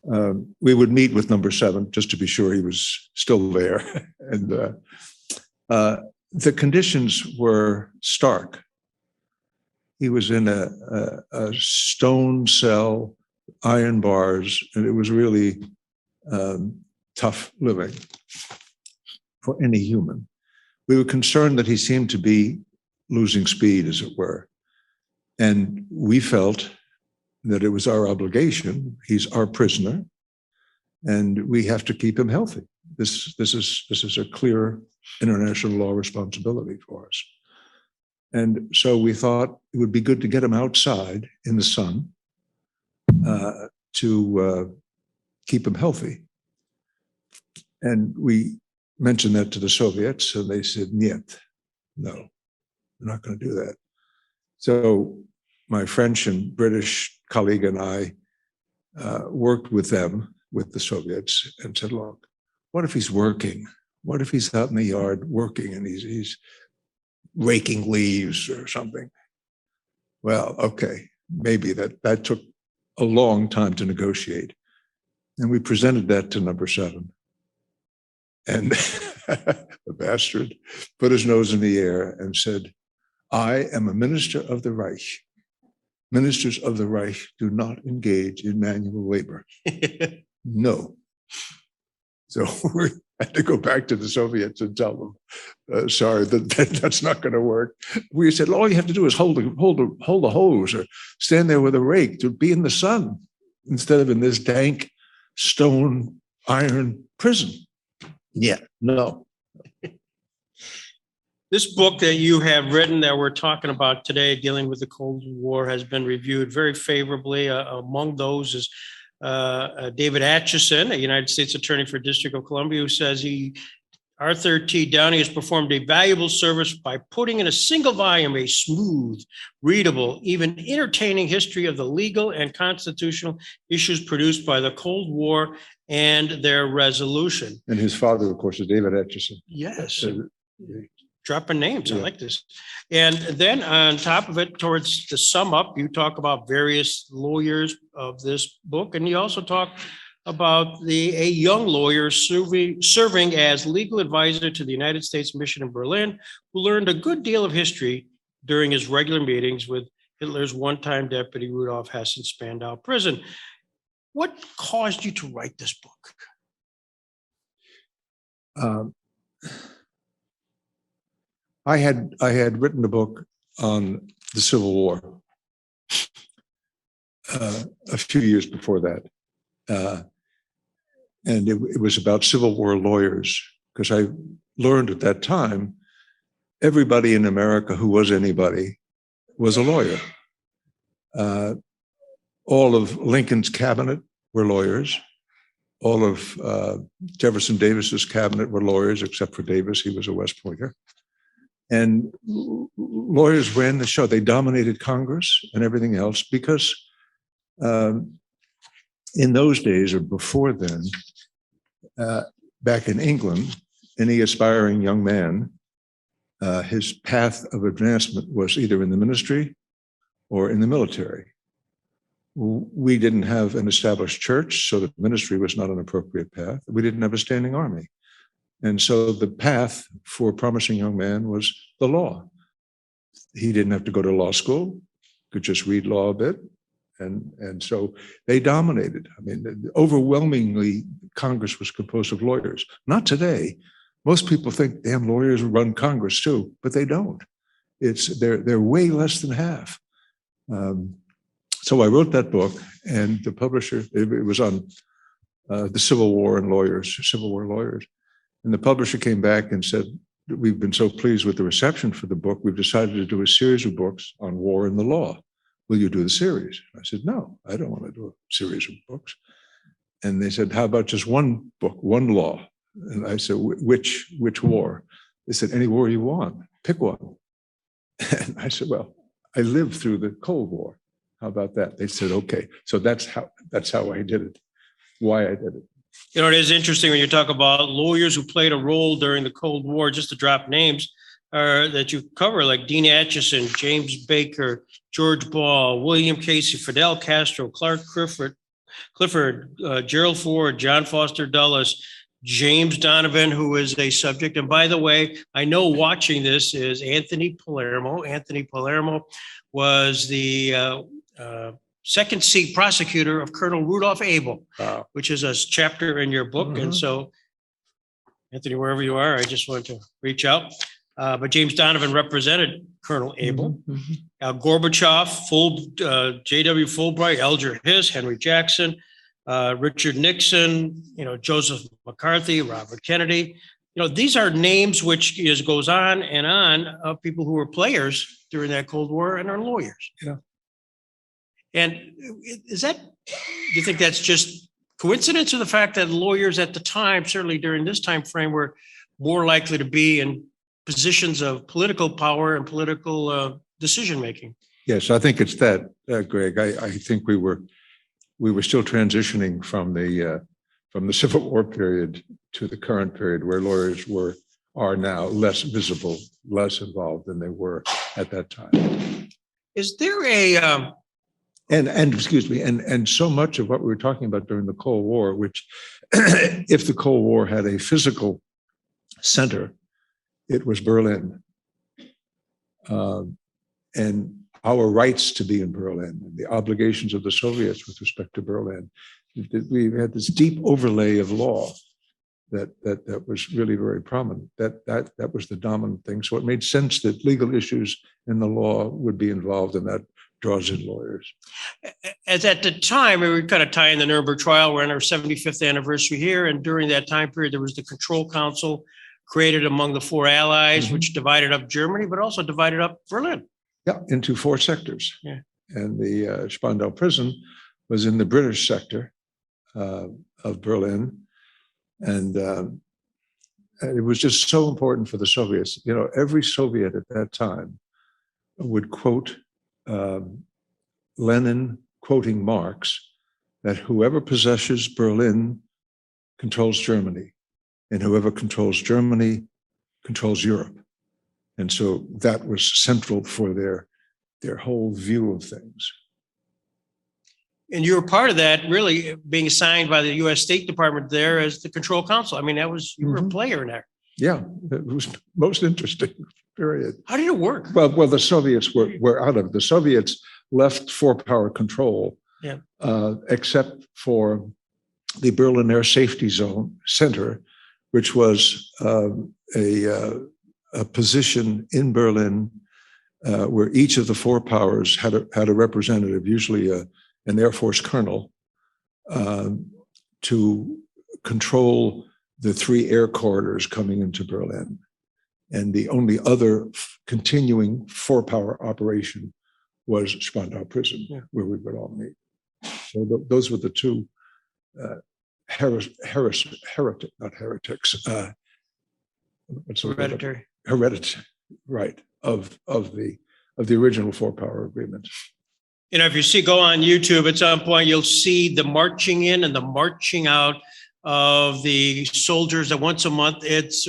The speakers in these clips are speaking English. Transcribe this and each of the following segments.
we would meet with number 7 just to be sure he was still there. And the conditions were stark. He was in a stone cell, iron bars, and it was really tough living for any human. We were concerned that he seemed to be losing speed, as it were. And we felt that it was our obligation. He's our prisoner, and we have to keep him healthy. This is a clear international law responsibility for us. And so we thought it would be good to get him outside in the sun to keep him healthy. And we mentioned that to the Soviets, and they said, "Niet, no, we're not going to do that." So my French and British colleague and I worked with them, with the Soviets, and said, "Look, what if he's working? What if he's out in the yard working and he's raking leaves or something?" Well, okay, maybe that took a long time to negotiate. And we presented that to number 7. And the bastard put his nose in the air and said, "I am a minister of the Reich. Ministers of the Reich do not engage in manual labor." No. So we had to go back to the Soviets and tell them, sorry, that's not going to work. We said, all you have to do is hold a hose or stand there with a rake to be in the sun instead of in this dank stone iron prison. Yeah, no. This book that you have written that we're talking about today, dealing with the Cold War, has been reviewed very favorably. Among those is David Atchison, a United States Attorney for District of Columbia, who says Arthur T. Downey has performed a valuable service by putting in a single volume a smooth, readable, even entertaining history of the legal and constitutional issues produced by the Cold War and their resolution. And his father, of course, is David Atchison. Yes. Dropping names. Yeah. I like this. And then on top of it, towards the sum up, you talk about various lawyers of this book. And you also talk about a young lawyer serving as legal advisor to the United States mission in Berlin, who learned a good deal of history during his regular meetings with Hitler's one-time deputy, Rudolf Hess-Spandau prison. What caused you to write this book? I had written a book on the Civil War a few years before that. And it was about Civil War lawyers, because I learned at that time, everybody in America who was anybody was a lawyer. All of Lincoln's cabinet were lawyers. All of Jefferson Davis's cabinet were lawyers, except for Davis. He was a West Pointer. And lawyers ran the show. They dominated Congress and everything else because in those days or before then, back in England, any aspiring young man, his path of advancement was either in the ministry or in the military. We didn't have an established church, so the ministry was not an appropriate path. We didn't have a standing army. And so the path for a promising young man was the law. He didn't have to go to law school, could just read law a bit. And so they dominated. I mean, overwhelmingly, Congress was composed of lawyers. Not today. Most people think, damn, lawyers run Congress too, but they don't. They're way less than half. So I wrote that book, and the publisher, it was on the Civil War and lawyers, Civil War lawyers. And the publisher came back and said, we've been so pleased with the reception for the book, we've decided to do a series of books on war and the law. Will you do the series? I said, no, I don't want to do a series of books. And they said, how about just one book, one law? And I said, which war? They said, any war you want, pick one. And I said, well, I lived through the Cold War. How about that? They said, okay. So that's how I did it, why I did it. You know, it is interesting when you talk about lawyers who played a role during the Cold War, just to drop names that you cover, like Dean Acheson, James Baker, George Ball, William Casey, Fidel Castro, Clark Clifford, Clifford, Gerald Ford, John Foster Dulles, James Donovan, who is a subject. And by the way, I know watching this is Anthony Palermo. Anthony Palermo was the second seat prosecutor of Colonel Rudolph Abel, Wow. which is a chapter in your book. And so, Anthony, wherever you are, I just wanted to reach out. But James Donovan represented Colonel Abel. Gorbachev, J.W. Fulbright, Elger Hiss, Henry Jackson, Richard Nixon, Joseph McCarthy, Robert Kennedy. These are names which goes on and on of people who were players during that Cold War and are lawyers. Yeah. And do you think that's just coincidence, or the fact that lawyers at the time, certainly during this time frame, were more likely to be in positions of political power and political decision making? Yes, I think it's that, Greg. I think we were still transitioning from the Civil War period to the current period, where lawyers are now less visible, less involved than they were at that time. Is there a and excuse me, and so much of what we were talking about during the Cold War, which if the Cold War had a physical center, it was Berlin. And our rights to be in Berlin, and the obligations of the Soviets with respect to Berlin. We had this deep overlay of law that was really very prominent. That was the dominant thing. So it made sense that legal issues in the law would be involved, and that draws in lawyers. As at the time, we were kind of tying the Nuremberg trial. We're on our 75th anniversary here. And during that time period, there was the Control Council created among the four allies, which divided up Germany, but also divided up Berlin. Yeah, into four sectors. Yeah. And the Spandau prison was in the British sector of Berlin. And it was just so important for the Soviets. Every Soviet at that time would quote Lenin quoting Marx, that whoever possesses Berlin controls Germany, and whoever controls Germany controls Europe. And so that was central for their whole view of things. And you were part of that, really being assigned by the U.S. State Department there as the Control Council. I mean, you were a player in there. Yeah, it was most interesting period. How did it work? Well, the Soviets were out of it. The Soviets left four-power control, except for the Berlin Air Safety Zone Center, which was a position in Berlin where each of the four powers had a representative, usually an Air Force colonel, to control the three air corridors coming into Berlin. And the only other continuing four-power operation was Spandau Prison, where we would all meet. So those were the two heretics. Hereditary. Hereditary, right, of the original four-power agreement. If you go on YouTube at some point, you'll see the marching in and the marching out of the soldiers that once a month. It's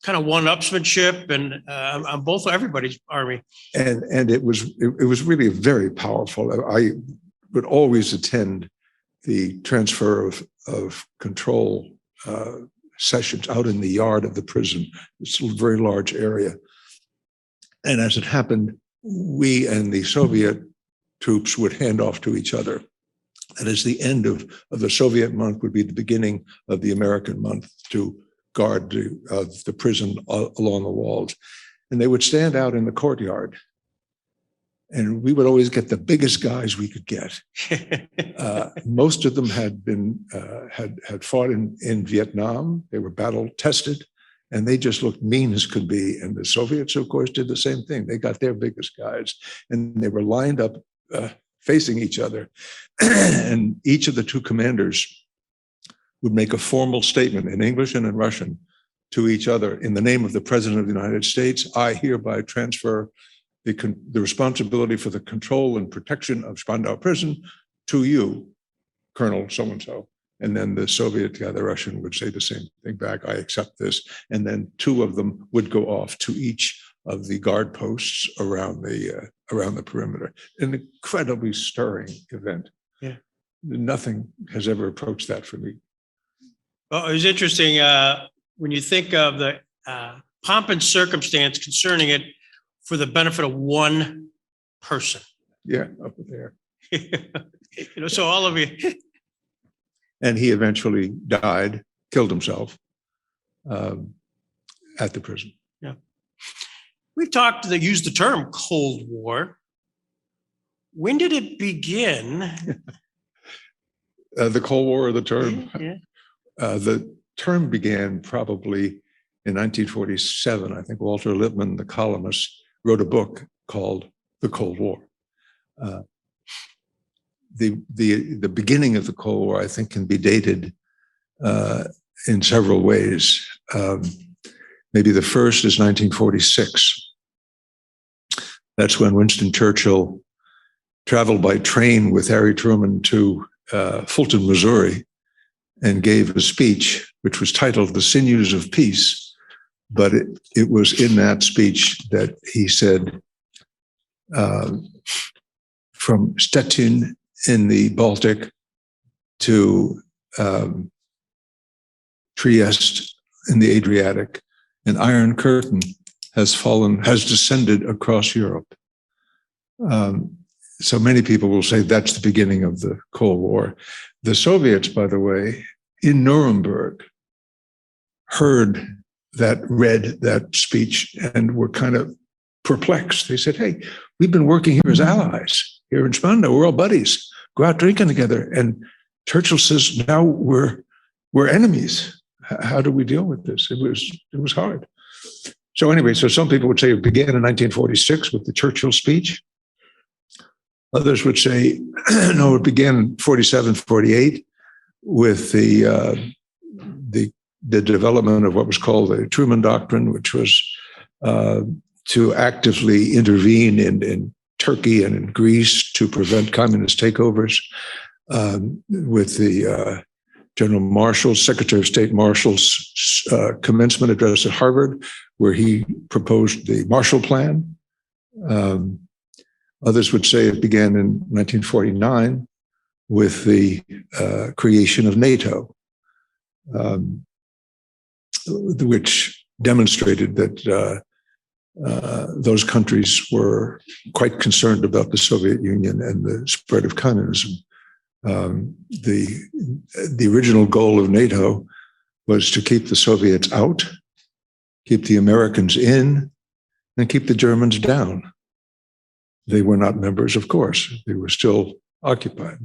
kind of one-upsmanship and on both everybody's army. And it was really very powerful. I would always attend the transfer of control sessions out in the yard of the prison. It's a very large area. And as it happened, we and the Soviet troops would hand off to each other. And as the end of the Soviet month would be the beginning of the American month to guard the prison along the walls. And they would stand out in the courtyard. And we would always get the biggest guys we could get. Most of them had fought in Vietnam. They were battle tested, and they just looked mean as could be. And the Soviets, of course, did the same thing. They got their biggest guys, and they were lined up facing each other. And each of the two commanders would make a formal statement in English and in Russian to each other. In the name of the President of the United States, I hereby transfer the responsibility for the control and protection of Spandau Prison to you, Colonel so-and-so. And then the Soviet guy, the Russian, would say the same thing back, I accept this. And then two of them would go off to each of the guard posts around the perimeter. An incredibly stirring event. Yeah. nothing has ever approached that for me. Well, it was interesting when you think of the pomp and circumstance concerning it for the benefit of one person. Yeah, up there. So all of you. And he eventually died, killed himself at the prison. Yeah. We've used the term Cold War. When did it begin? The Cold War, the term? Yeah. The term began probably in 1947. I think Walter Lippmann, the columnist, wrote a book called The Cold War. The beginning of the Cold War, I think, can be dated in several ways. Maybe the first is 1946. That's when Winston Churchill traveled by train with Harry Truman to Fulton, Missouri, and gave a speech which was titled "The Sinews of Peace." But it was in that speech that he said, from Stettin in the Baltic to Trieste in the Adriatic, an iron curtain has descended across Europe. So many people will say that's the beginning of the Cold War. The Soviets, by the way, in Nuremberg, read that speech and were kind of perplexed. They said, hey, we've been working here as allies here in Spandau. We're all buddies. Go out drinking together. And Churchill says, now we're enemies. How do we deal with this? It was hard. So anyway, so some people would say it began in 1946 with the Churchill speech. Others would say, no, it began in 47, 48 with the development of what was called the Truman Doctrine, which was to actively intervene in Turkey and in Greece to prevent communist takeovers, with the General Marshall, Secretary of State Marshall's commencement address at Harvard, where he proposed the Marshall Plan. Others would say it began in 1949 with the creation of NATO, which demonstrated that those countries were quite concerned about the Soviet Union and the spread of communism. The original goal of NATO was to keep the Soviets out, keep the Americans in, and keep the Germans down. They were not members, of course. They were still occupied.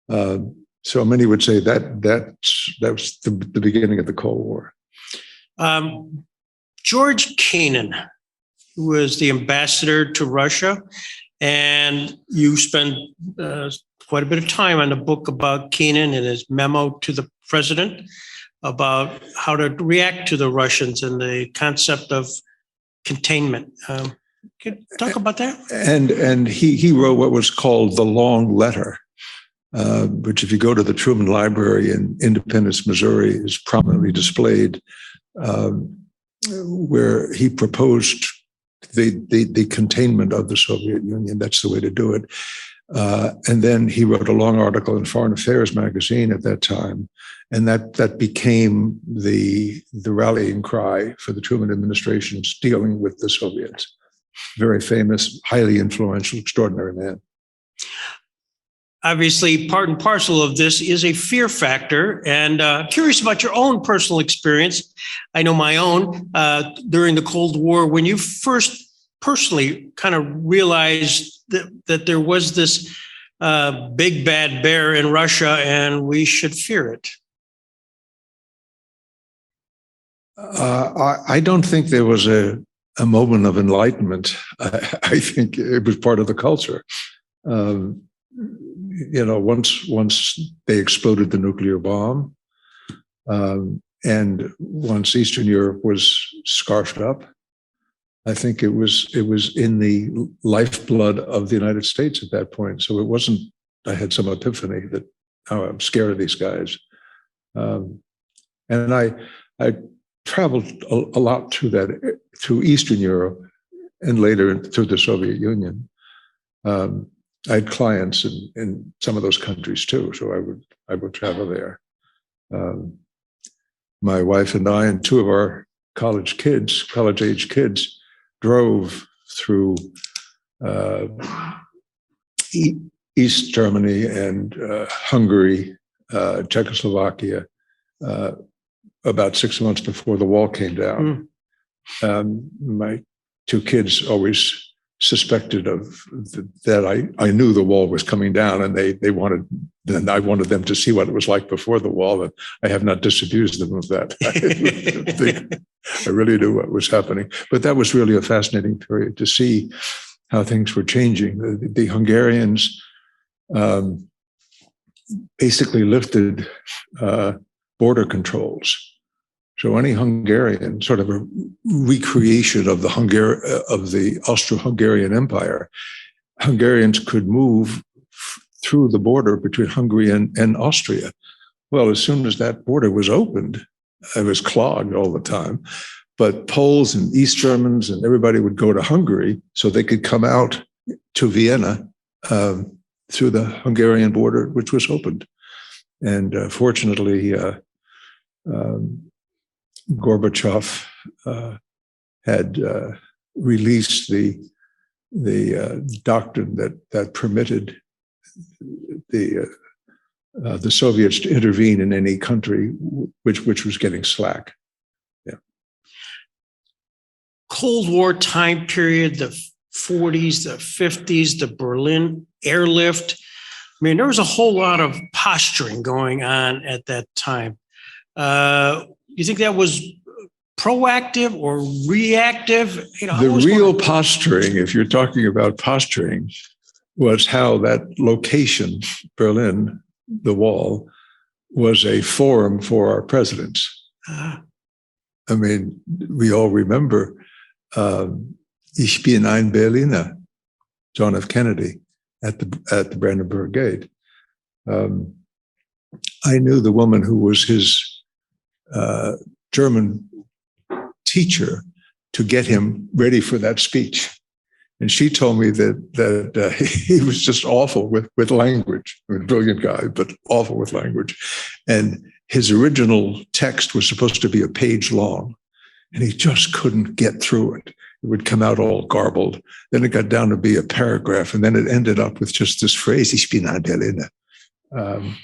So many would say that was the beginning of the Cold War. George Kennan, who was the ambassador to Russia, and you spent quite a bit of time on the book about Kennan and his memo to the president about how to react to the Russians and the concept of containment. Can you talk about that? And he wrote what was called the Long Letter, which, if you go to the Truman Library in Independence, Missouri, is prominently displayed, where he proposed the containment of the Soviet Union. That's the way to do it. And then he wrote a long article in Foreign Affairs magazine at that time, and that became the rallying cry for the Truman administration's dealing with the Soviets. Very famous, highly influential, extraordinary man. Obviously, part and parcel of this is a fear factor, and curious about your own personal experience. I know my own during the Cold War, when you first personally kind of realized that there was this big bad bear in Russia and we should fear it. I don't think there was a moment of enlightenment. I think it was part of the culture. Once they exploded the nuclear bomb, and once Eastern Europe was scarfed up, I think it was in the lifeblood of the United States at that point. So it wasn't, I had some epiphany that, oh, I'm scared of these guys. And I traveled a lot through Eastern Europe and later through the Soviet Union. I had clients in some of those countries too, so I would travel there. My wife and I and two of our college-age kids, drove through East Germany and Hungary, Czechoslovakia, about 6 months before the wall came down. My two kids always suspected that I knew the wall was coming down, and I wanted them to see what it was like before the wall, and I have not disabused them of that. I really knew what was happening. But that was really a fascinating period to see how things were changing. The Hungarians basically lifted border controls. So any Hungarian, sort of a recreation of the Austro-Hungarian Empire, Hungarians could move through the border between Hungary and Austria. Well, as soon as that border was opened, it was clogged all the time. But Poles and East Germans and everybody would go to Hungary so they could come out to Vienna through the Hungarian border, which was opened. And fortunately, Gorbachev had released the doctrine that permitted the Soviets to intervene in any country which was getting slack. Yeah. Cold War time period, the 40s, the 50s, the Berlin airlift. I mean, there was a whole lot of posturing going on at that time. You think that was proactive or reactive? The real posturing, if you're talking about posturing, was how that location, Berlin, the wall, was a forum for our presidents. I mean, we all remember Ich bin ein Berliner, John F. Kennedy, at the Brandenburg Gate. I knew the woman who was his German teacher to get him ready for that speech. And she told me that he was just awful with language. I mean, brilliant guy, but awful with language. And his original text was supposed to be a page long, and he just couldn't get through it. It would come out all garbled. Then it got down to be a paragraph, and then it ended up with just this phrase, Ich bin ein Berliner. And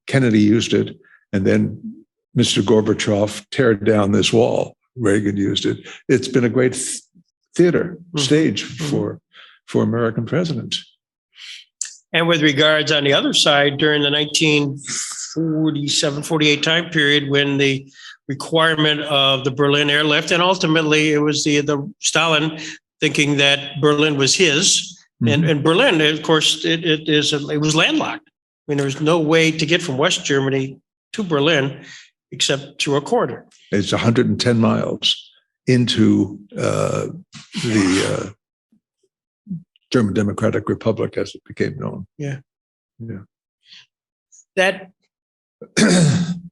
Kennedy used it, and then Mr. Gorbachev teared down this wall. Reagan used it. It's been a great theater stage for American presidents. And with regards on the other side, during the 1947, 48 time period, when the requirement of the Berlin airlift, and ultimately it was the Stalin thinking that Berlin was his, and Berlin, of course, it was landlocked. I mean, there was no way to get from West Germany to Berlin except through a corridor. It's 110 miles into the German Democratic Republic, as it became known. Yeah. Yeah. That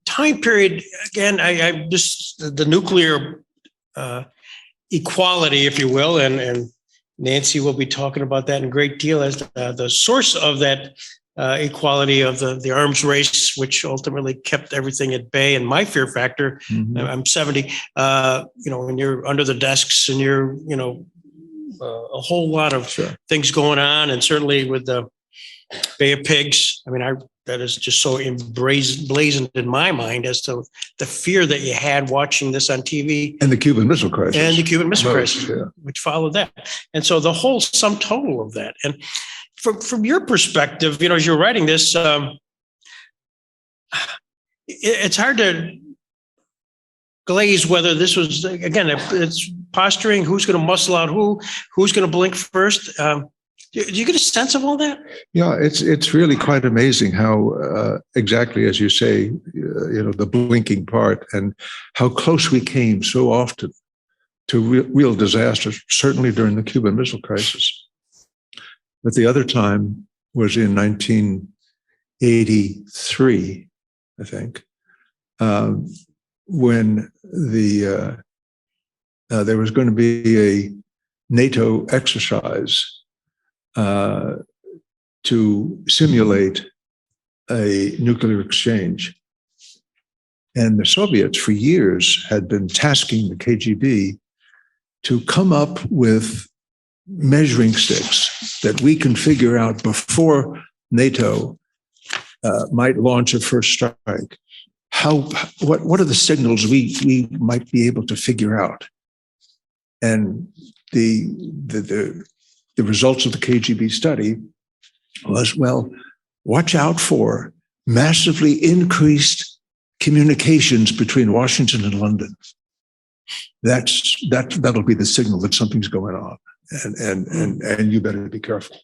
time period, again, I just, the nuclear equality, if you will, and Nancy will be talking about that in great deal as the source of that equality of the arms race, which ultimately kept everything at bay. And my fear factor, I'm 70, when you're under the desks and you're, a whole lot of things going on. And certainly with the Bay of Pigs, I mean, that is just so blazoned in my mind as to the fear that you had watching this on TV. And the Cuban Missile Crisis. Which followed that. And so the whole sum total of that. And from your perspective, as you're writing this, it's hard to glaze whether this was, again, it's posturing, who's going to muscle out who's going to blink first. Do you get a sense of all that? Yeah, it's really quite amazing how exactly as you say, the blinking part, and how close we came so often to real disaster, certainly during the Cuban Missile Crisis. But the other time was in 1983, I think, when there was going to be a NATO exercise to simulate a nuclear exchange. And the Soviets for years had been tasking the KGB to come up with measuring sticks that we can figure out before NATO might launch a first strike. What are the signals we might be able to figure out? And the results of the KGB study was, well, watch out for massively increased communications between Washington and London. That'll be the signal that something's going on, and you better be careful.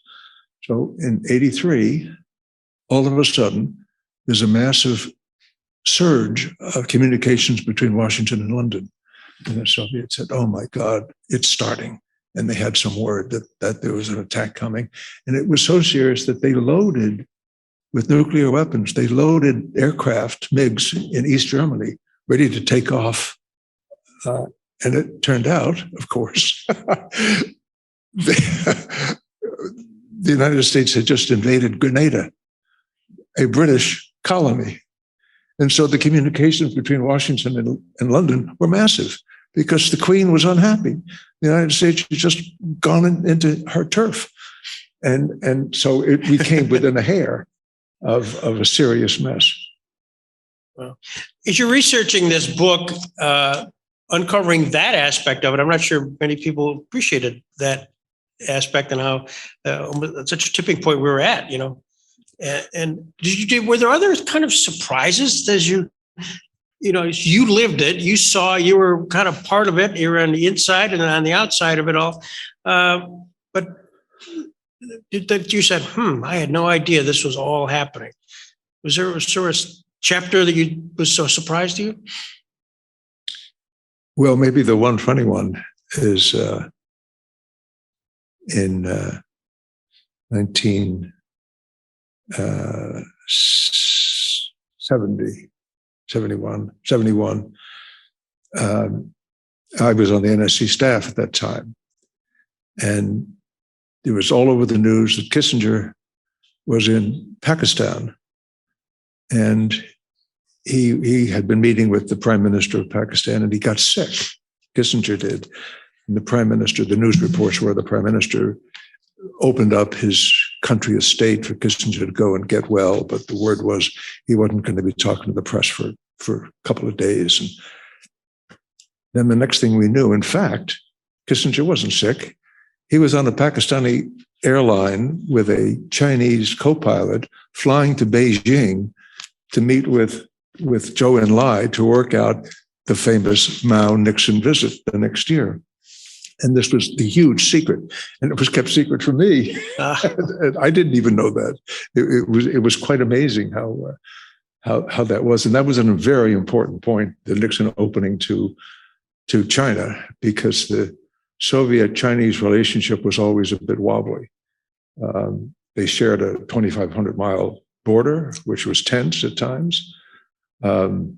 So in '83, all of a sudden, there's a massive surge of communications between Washington and London. And the Soviets said, oh my God, it's starting. And they had some word that there was an attack coming. And it was so serious that they loaded with nuclear weapons. They loaded aircraft, MiGs, in East Germany, ready to take off. And it turned out, of course, the United States had just invaded Grenada, a British colony. And so the communications between Washington and London were massive because the Queen was unhappy. The United States had just gone into her turf. And so we came within a hair of a serious mess. Well, as you're researching this book, uncovering that aspect of it, I'm not sure many people appreciated that aspect and how such a tipping point we were at, you know. And were there other kind of surprises as you lived it, you were kind of part of it, you were on the inside and on the outside of it all. But that you said, I had no idea this was all happening. Was there a chapter that was so surprised to you? Well, maybe the one funny one is in 1971. I was on the NSC staff at that time. And it was all over the news that Kissinger was in Pakistan. And he had been meeting with the Prime Minister of Pakistan, and he got sick. Kissinger did. And the news reports were the Prime Minister opened up his country estate for Kissinger to go and get well, but the word was he wasn't going to be talking to the press for a couple of days. And then the next thing we knew, in fact, Kissinger wasn't sick. He was on a Pakistani airline with a Chinese co-pilot flying to Beijing to meet with Zhou Enlai to work out the famous Mao-Nixon visit the next year. And this was the huge secret, and it was kept secret from me. And I didn't even know that. It was quite amazing how that was, and that was a very important point, the Nixon opening to China, because the Soviet-Chinese relationship was always a bit wobbly. They shared a 2,500-mile border, which was tense at times. The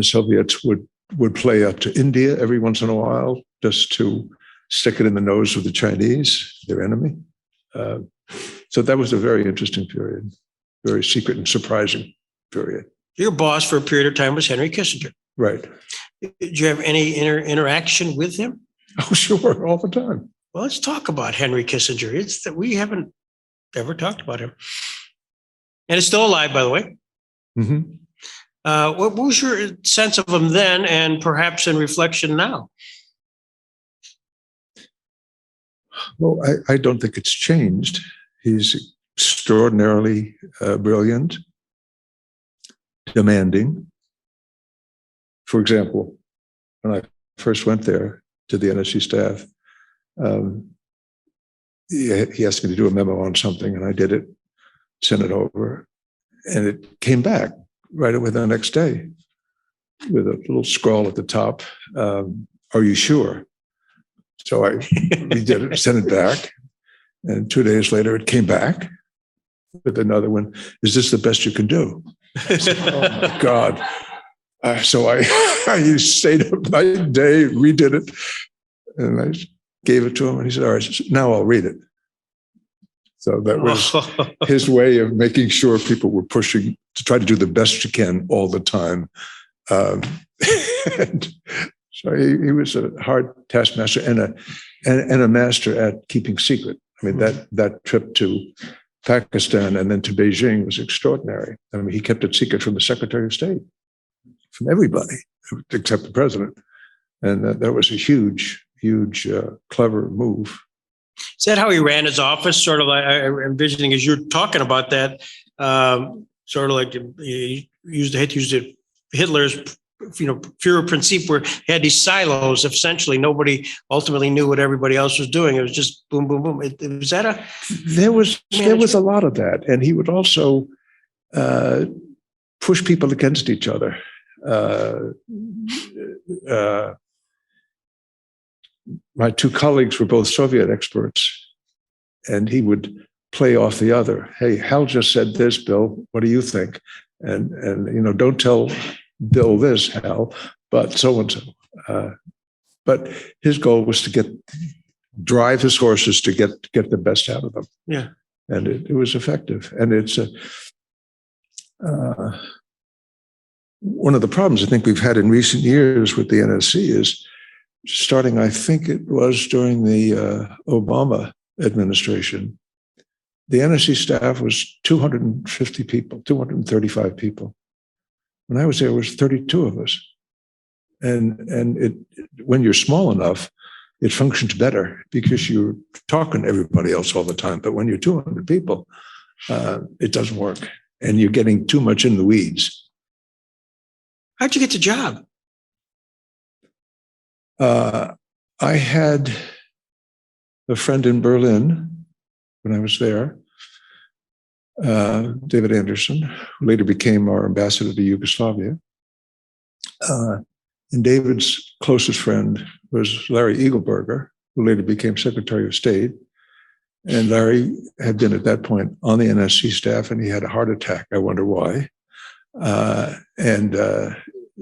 Soviets would play up to India every once in a while just to stick it in the nose of the Chinese, their enemy. So that was a very interesting period, very secret and surprising period. Your boss for a period of time was Henry Kissinger. Right. Did you have any interaction with him? Oh, sure, all the time. Well, let's talk about Henry Kissinger. It's that we haven't ever talked about him. And it's still alive, by the way. Mm-hmm. What was your sense of him then and perhaps in reflection now? Well, I don't think it's changed. He's extraordinarily brilliant, demanding. For example, when I first went there to the NSC staff, he asked me to do a memo on something, and I did it, sent it over, and it came back right away the next day with a little scroll at the top. Are you sure? So I redid it, sent it back. And 2 days later, it came back with another one. Is this the best you can do? I said, oh my God. So I stayed up night and day, redid it. And I gave it to him. And he said, all right, now I'll read it. So that was his way of making sure people were pushing to try to do the best you can all the time. And so he was a hard taskmaster and a master at keeping secret. I mean, that trip to Pakistan and then to Beijing was extraordinary. I mean, he kept it secret from the Secretary of State, from everybody except the president. And that was a huge, clever move. Is that how he ran his office? Sort of like I'm envisioning as you're talking about that, sort of like he used Hitler's, Führer principle, where he had these silos. Essentially, nobody ultimately knew what everybody else was doing. It was just boom, boom, boom. Was that a? There was a lot of that, and he would also push people against each other. My two colleagues were both Soviet experts, and he would play off the other. Hey, Hal just said this, Bill. What do you think? And don't tell Bill this, Hal, but so and so. But his goal was to drive his horses to get the best out of them. Yeah, and it was effective. And it's one of the problems I think we've had in recent years with the NSC is starting, I think it was during the Obama administration, the NSC staff was 250 people, 235 people. When I was there, it was 32 of us. And when you're small enough, it functions better because you're talking to everybody else all the time. But when you're 200 people, it doesn't work. And you're getting too much in the weeds. How'd you get the job? I had a friend in Berlin when I was there, David Anderson, who later became our ambassador to Yugoslavia. And David's closest friend was Larry Eagleburger, who later became Secretary of State. And Larry had been at that point on the NSC staff, and he had a heart attack. I wonder why.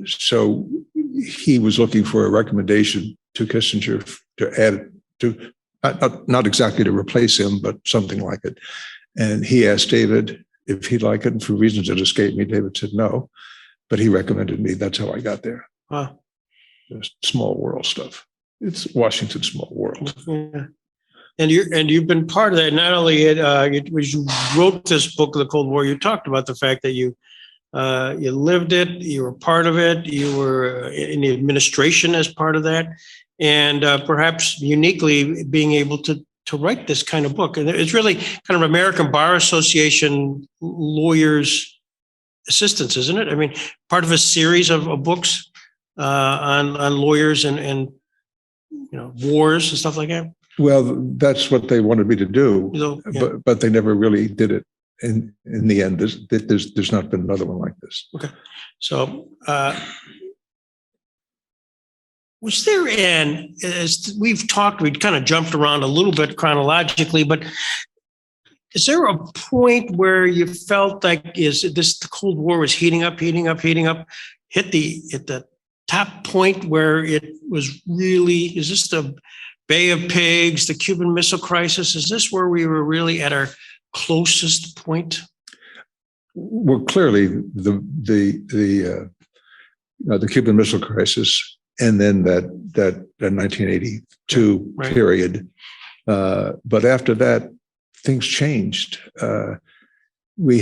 So he was looking for a recommendation to Kissinger to add to, not exactly to replace him, but something like it. And he asked David if he'd like it. And for reasons that escaped me, David said no, but he recommended me. That's how I got there. Wow. Just small world stuff. It's Washington small world. Yeah. And you've been part of that. Not only as you wrote this book of the Cold War, you talked about the fact that you lived it, you were part of it, you were in the administration as part of that, and perhaps uniquely being able to write this kind of book. And it's really kind of American Bar Association lawyers' assistance, isn't it? I mean, part of a series of books on lawyers and wars and stuff like that. Well, that's what they wanted me to do, Yeah. but they never really did it. In the end, there's not been another one like this. Okay, so was there as we've talked, we kind of jumped around a little bit chronologically, but is there a point where you felt like the Cold War was heating up, hit the top point where it was really, is this the Bay of Pigs, the Cuban Missile Crisis? Is this where we were really at our closest point? Well, clearly the Cuban Missile Crisis, and then that 1982 Right. period. But after that, things changed. We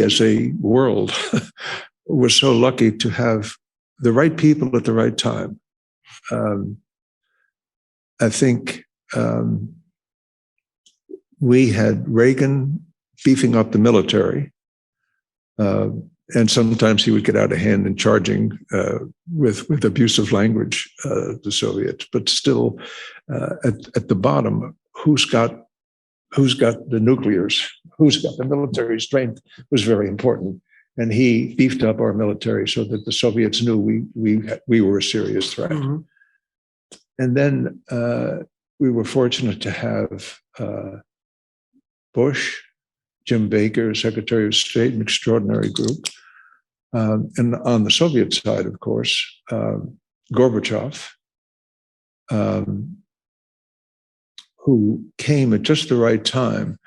as a world were so lucky to have the right people at the right time. I think we had Reagan beefing up the military, and sometimes he would get out of hand and charging with abusive language, the Soviets. But still, at the bottom, who's got the nuclears, who's got the military strength was very important. And he beefed up our military so that the Soviets knew we were a serious threat. Mm-hmm. And then we were fortunate to have Bush, Jim Baker, Secretary of State, an extraordinary group. And on the Soviet side, of course, Gorbachev, who came at just the right time.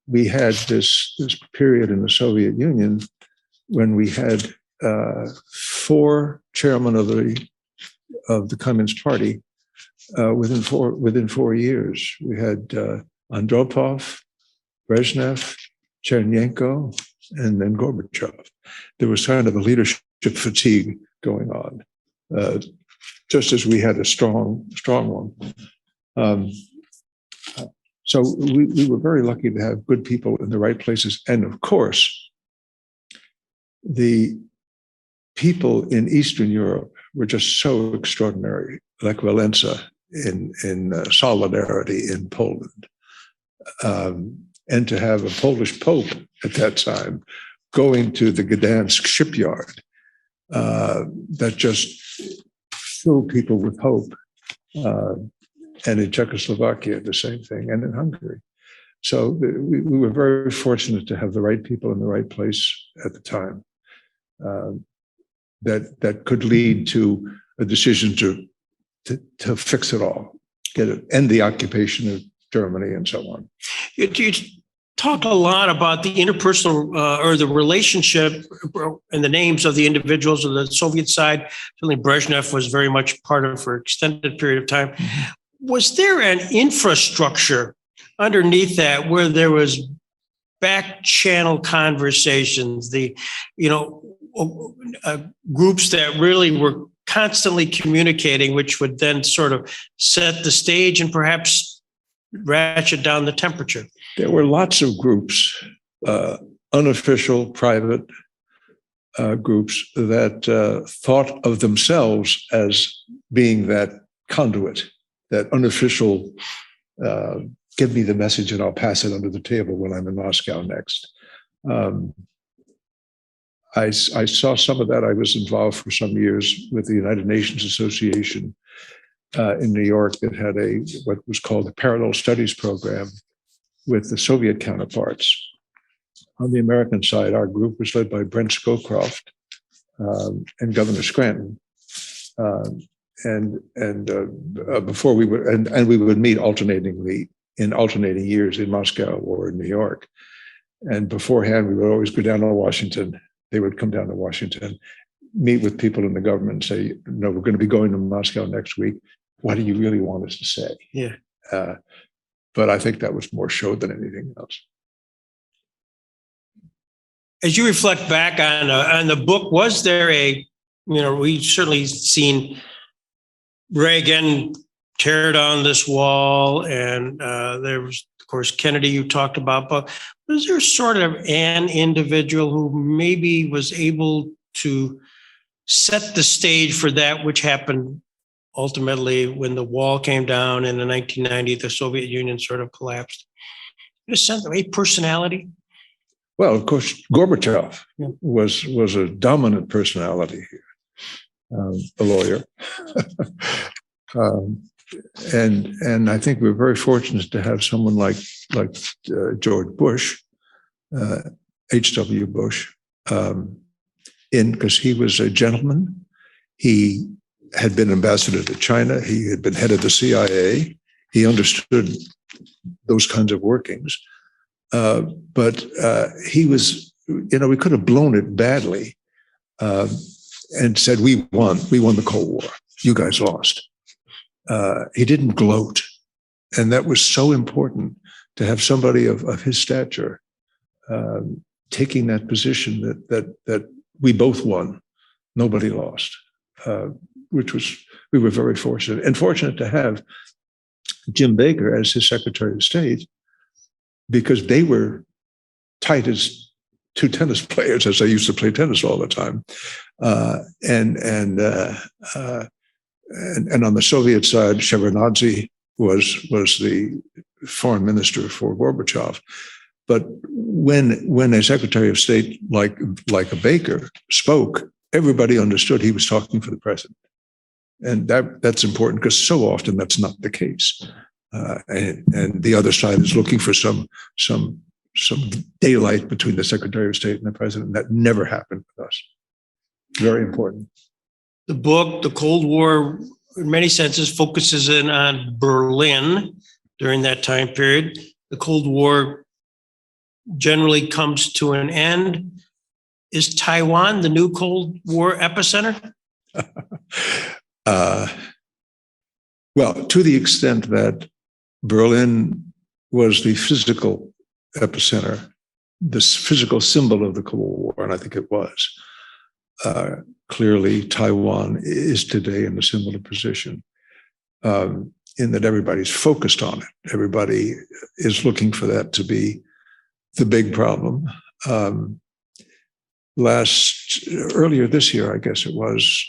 We had this period in the Soviet Union when we had 4 chairmen of the Communist Party within 4 years. We had Andropov, Brezhnev, Chernenko, and then Gorbachev. There was kind of a leadership fatigue going on, just as we had a strong one. So we were very lucky to have good people in the right places. And of course, the people in Eastern Europe were just so extraordinary, like Valenza in Solidarity in Poland. And to have a Polish Pope at that time going to the Gdansk shipyard, that just filled people with hope. And in Czechoslovakia, the same thing, and in Hungary. So we were very fortunate to have the right people in the right place at the time, that could lead to a decision to fix it all, end the occupation of Germany and so on. You talk a lot about the interpersonal or the relationship and the names of the individuals of the Soviet side. Certainly Brezhnev was very much part of for an extended period of time. Mm-hmm. Was there an infrastructure underneath that where there was back channel conversations, groups that really were constantly communicating, which would then sort of set the stage and perhaps ratchet down the temperature? There were lots of groups, unofficial, private groups that thought of themselves as being that conduit, that unofficial, give me the message and I'll pass it under the table when I'm in Moscow next. I saw some of that. I was involved for some years with the United Nations Association in New York that had what was called a parallel studies program with the Soviet counterparts. On the American side, our group was led by Brent Scowcroft and Governor Scranton. Before we would meet alternating years in Moscow or in New York. And beforehand, we would always go down to Washington. They would come down to Washington, meet with people in the government and say, no, we're going to be going to Moscow next week. What do you really want us to say? Yeah. But I think that was more show than anything else. As you reflect back on the book, was there we've certainly seen Reagan tear down this wall, and there was, of course, Kennedy you talked about, but was there sort of an individual who maybe was able to set the stage for that which happened ultimately when the wall came down in the 1990s, the Soviet Union sort of collapsed? In a sense, a personality? Well, of course, Gorbachev was a dominant personality here, a lawyer. And I think we're very fortunate to have someone like George Bush, H.W. Bush, because he was a gentleman. He had been ambassador to China. He had been head of the CIA. He understood those kinds of workings. But he was, we could have blown it badly and said, we won the Cold War. You guys lost. He didn't gloat. And that was so important to have somebody of his stature taking that position that we both won, nobody lost, we were very fortunate. And fortunate to have Jim Baker as his Secretary of State, because they were tight as two tennis players, as I used to play tennis all the time. And on the Soviet side, Shevardnadze was the foreign minister for Gorbachev. But when a Secretary of State like a Baker spoke, everybody understood he was talking for the president. And that's important because so often that's not the case. And the other side is looking for some daylight between the Secretary of State and the president. That never happened with us. Very important. The book, The Cold War, in many senses, focuses in on Berlin, during that time period. The Cold War generally comes to an end. Is Taiwan the new Cold War epicenter? Well, to the extent that Berlin was the physical epicenter, this physical symbol of the Cold War, and I think it was. Clearly, Taiwan is today in a similar position, in that everybody's focused on it. Everybody is looking for that to be the big problem. Earlier this year, I guess it was,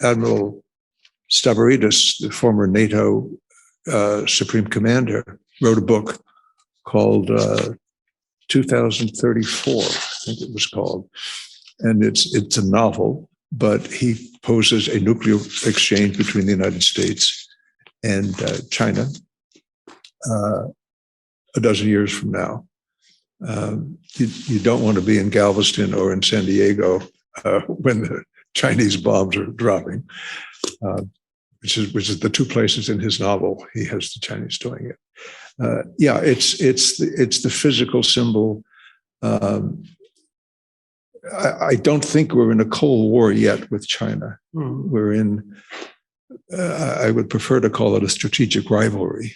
Admiral Stavridis, the former Nato Supreme Commander, wrote a book called 2034, I think it was called. And it's a novel, but he poses a nuclear exchange between the United States and China a dozen years from now. You don't want to be in Galveston or in San Diego when the Chinese bombs are dropping, which is the two places in his novel he has the Chinese doing it. Yeah, it's the physical symbol. I don't think we're in a Cold War yet with China. We're in, I would prefer to call it a strategic rivalry.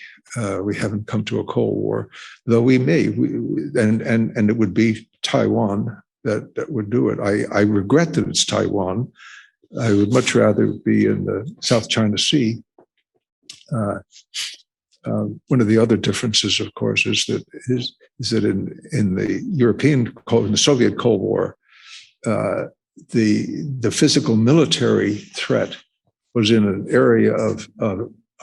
We haven't come to a Cold War, though we may, and it would be Taiwan that would do it. I regret that it's Taiwan. I would much rather be in the South China Sea. One of the other differences, of course, is that in the Soviet Cold War, the physical military threat was in an area of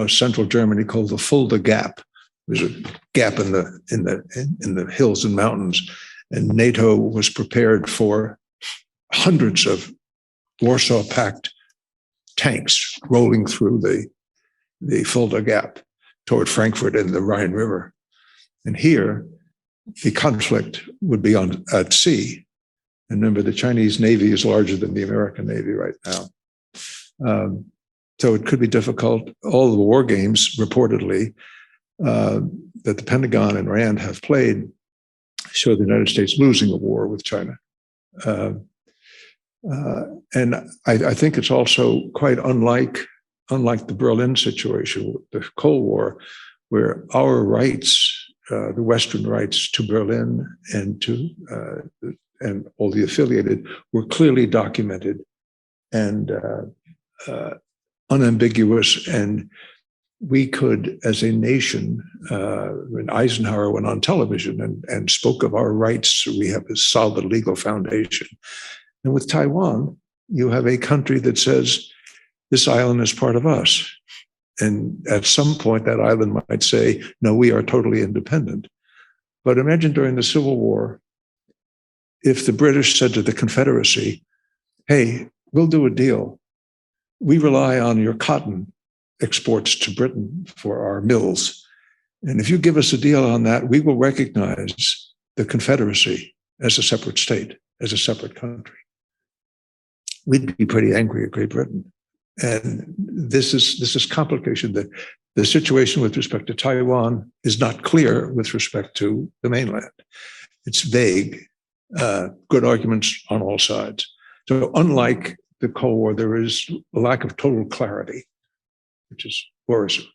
central Germany called the Fulda Gap. There's a gap in the hills and mountains, and NATO was prepared for hundreds of Warsaw Pact tanks rolling through the Fulda Gap toward Frankfurt and the Rhine River. And here, the conflict would be at sea. And remember, the Chinese Navy is larger than the American Navy right now. So it could be difficult. All the war games, reportedly, that the Pentagon and RAND have played show the United States losing a war with China. And I think it's also quite unlike the Berlin situation, the Cold War, where our rights, the Western rights to Berlin and all the affiliated, were clearly documented and unambiguous. And we could, as a nation, when Eisenhower went on television and spoke of our rights, we have a solid legal foundation. And with Taiwan, you have a country that says, this island is part of us. And at some point, that island might say, no, we are totally independent. But imagine during the Civil War, if the British said to the Confederacy, hey, we'll do a deal. We rely on your cotton exports to Britain for our mills. And if you give us a deal on that, we will recognize the Confederacy as a separate state, as a separate country. We'd be pretty angry at Great Britain. And this is complication. The situation with respect to Taiwan is not clear with respect to the mainland. It's vague. Good arguments on all sides. So unlike the Cold War, there is a lack of total clarity, which is worrisome.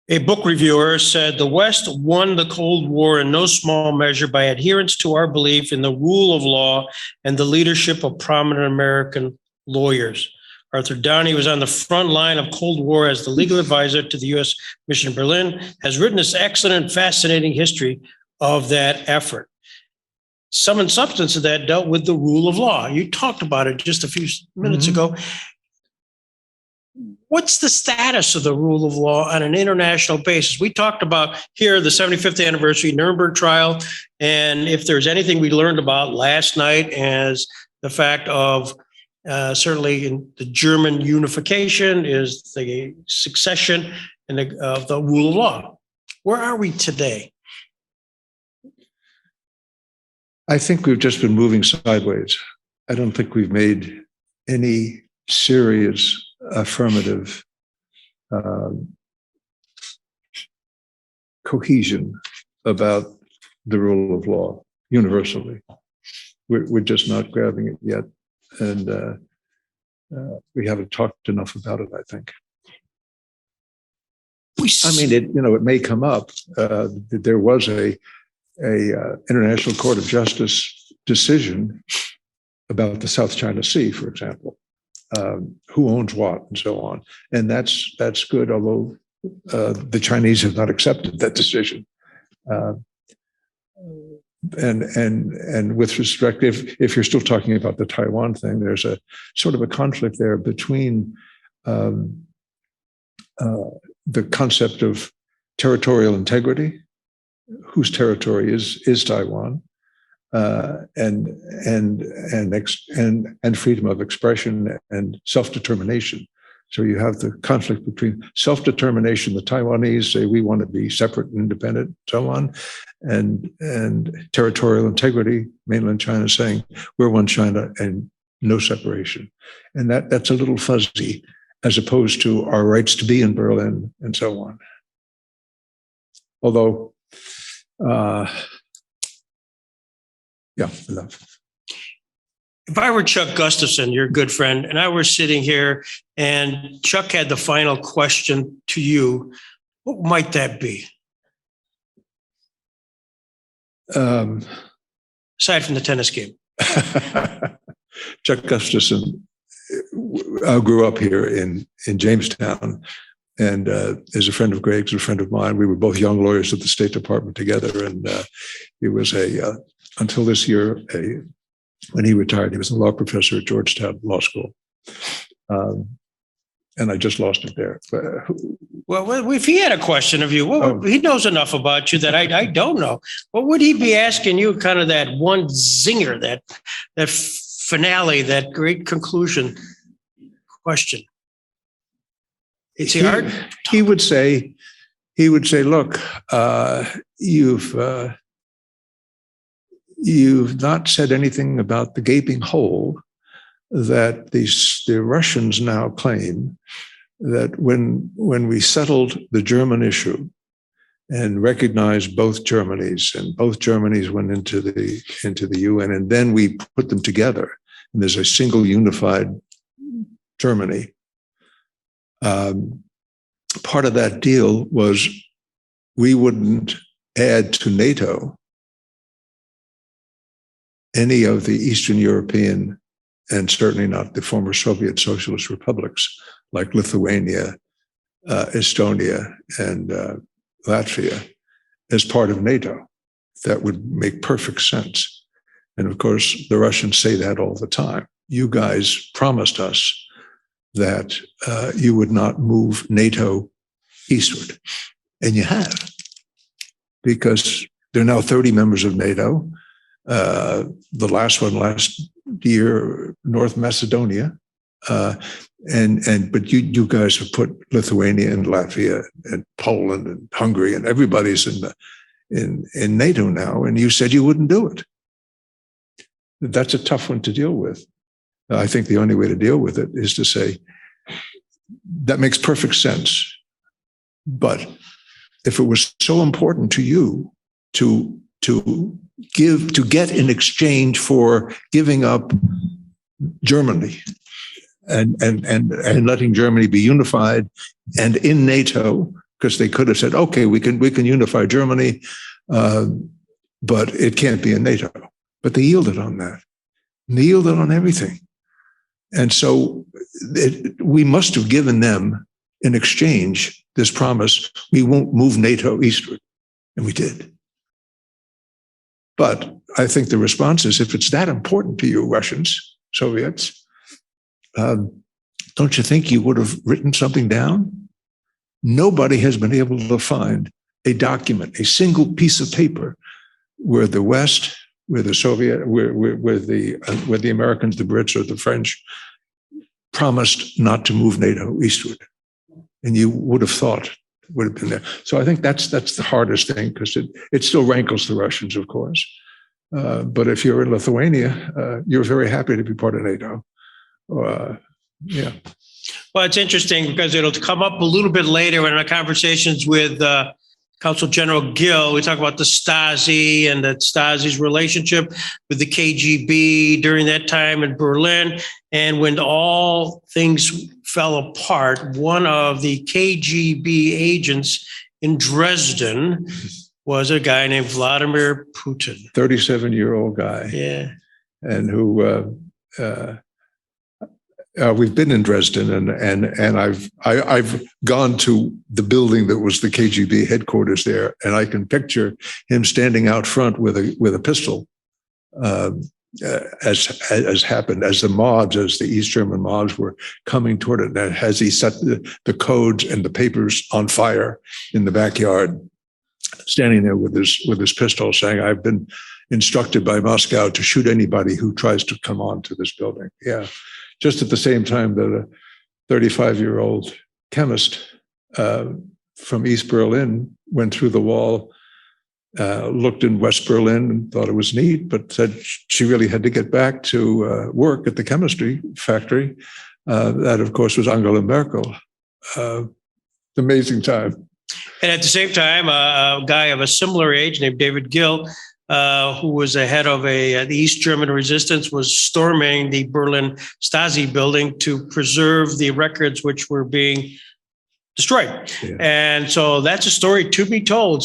A book reviewer said the West won the Cold War in no small measure by adherence to our belief in the rule of law and the leadership of prominent American lawyers. Arthur Downey was on the front line of Cold War as the legal advisor to the U.S. mission in Berlin, has written this excellent and fascinating history of that effort. Some and substance of that dealt with the rule of law. You talked about it just a few minutes ago. What's the status of the rule of law on an international basis? We talked about here the 75th anniversary Nuremberg trial, and if there's anything we learned about last night as the fact of certainly in the German unification is the succession and of the rule of law. Where are we today? I think we've just been moving sideways. I don't think we've made any serious affirmative cohesion about the rule of law universally. We're just not grabbing it yet. And we haven't talked enough about it, I think. I mean, it may come up. There was a International Court of Justice decision about the South China Sea, for example, who owns what and so on. And that's good, although the Chinese have not accepted that decision. And with respect, if you're still talking about the Taiwan thing, there's a sort of a conflict there between the concept of territorial integrity, whose territory is Taiwan, and freedom of expression and self-determination. So you have the conflict between self-determination. The Taiwanese say we want to be separate and independent, so on, and territorial integrity. Mainland China saying we're one China and no separation, and that's a little fuzzy, as opposed to our rights to be in Berlin and so on. Although, yeah, enough. If I were Chuck Gustafson, your good friend, and I were sitting here and Chuck had the final question to you, what might that be? Aside from the tennis game. Chuck Gustafson grew up here in Jamestown and is a friend of Greg's, a friend of mine. We were both young lawyers at the State Department together. And he was until this year, when he retired, he was a law professor at Georgetown Law School. And I just lost it there. Well, if he had a question of you, he knows enough about you that I don't know. What would he be asking you? Kind of that one zinger, that finale, that great conclusion question. Is he hard? He would say, look, you've not said anything about the gaping hole that the Russians now claim that when we settled the German issue and recognized both Germanys, and both Germanys went into the UN, and then we put them together, and there's a single unified Germany. Part of that deal was we wouldn't add to NATO any of the Eastern European, and certainly not the former Soviet socialist republics like Lithuania, Estonia, and Latvia as part of NATO. That would make perfect sense. And of course, the Russians say that all the time. You guys promised us that you would not move NATO eastward. And you have, because there are now 30 members of NATO. The last one last year, North Macedonia. But you guys have put Lithuania and Latvia and Poland and Hungary, and everybody's in NATO now, and you said you wouldn't do it. That's a tough one to deal with. I think the only way to deal with it is to say, that makes perfect sense. But if it was so important to you to get in exchange for giving up Germany and letting Germany be unified and in NATO, because they could have said, okay, we can unify Germany, but it can't be in NATO. But they yielded on that. And they yielded on everything. And so we must have given them in exchange this promise, we won't move NATO eastward. And we did. But I think the response is, if it's that important to you, Russians, Soviets, don't you think you would have written something down? Nobody has been able to find a document, a single piece of paper where the West, where the Soviet, where the Americans, the Brits, or the French promised not to move NATO eastward. And you would have thought it would have been there. So I think that's the hardest thing, because it still rankles the Russians, of course. But if you're in Lithuania, you're very happy to be part of NATO. Yeah. Well, it's interesting because it'll come up a little bit later in our conversations with Consul General Gill. We talk about the Stasi and the Stasi's relationship with the KGB during that time in Berlin. And when all things fell apart, one of the KGB agents in Dresden was a guy named Vladimir Putin. 37-year-old guy. Yeah. And who we've been in Dresden, and I've gone to the building that was the KGB headquarters there, and I can picture him standing out front with a pistol, as happened as the East German mobs were coming toward it, and as he set the codes and the papers on fire in the backyard, standing there with his pistol, saying, "I've been instructed by Moscow to shoot anybody who tries to come on to this building." Yeah. Just at the same time that a 35-year-old chemist from East Berlin went through the wall, looked in West Berlin and thought it was neat, but said she really had to get back to work at the chemistry factory. That, of course, was Angela Merkel. Amazing time. And at the same time, a guy of a similar age named David Gill, who was the head of the East German resistance, was storming the Berlin Stasi building to preserve the records which were being destroyed. Yeah. And so that's a story to be told.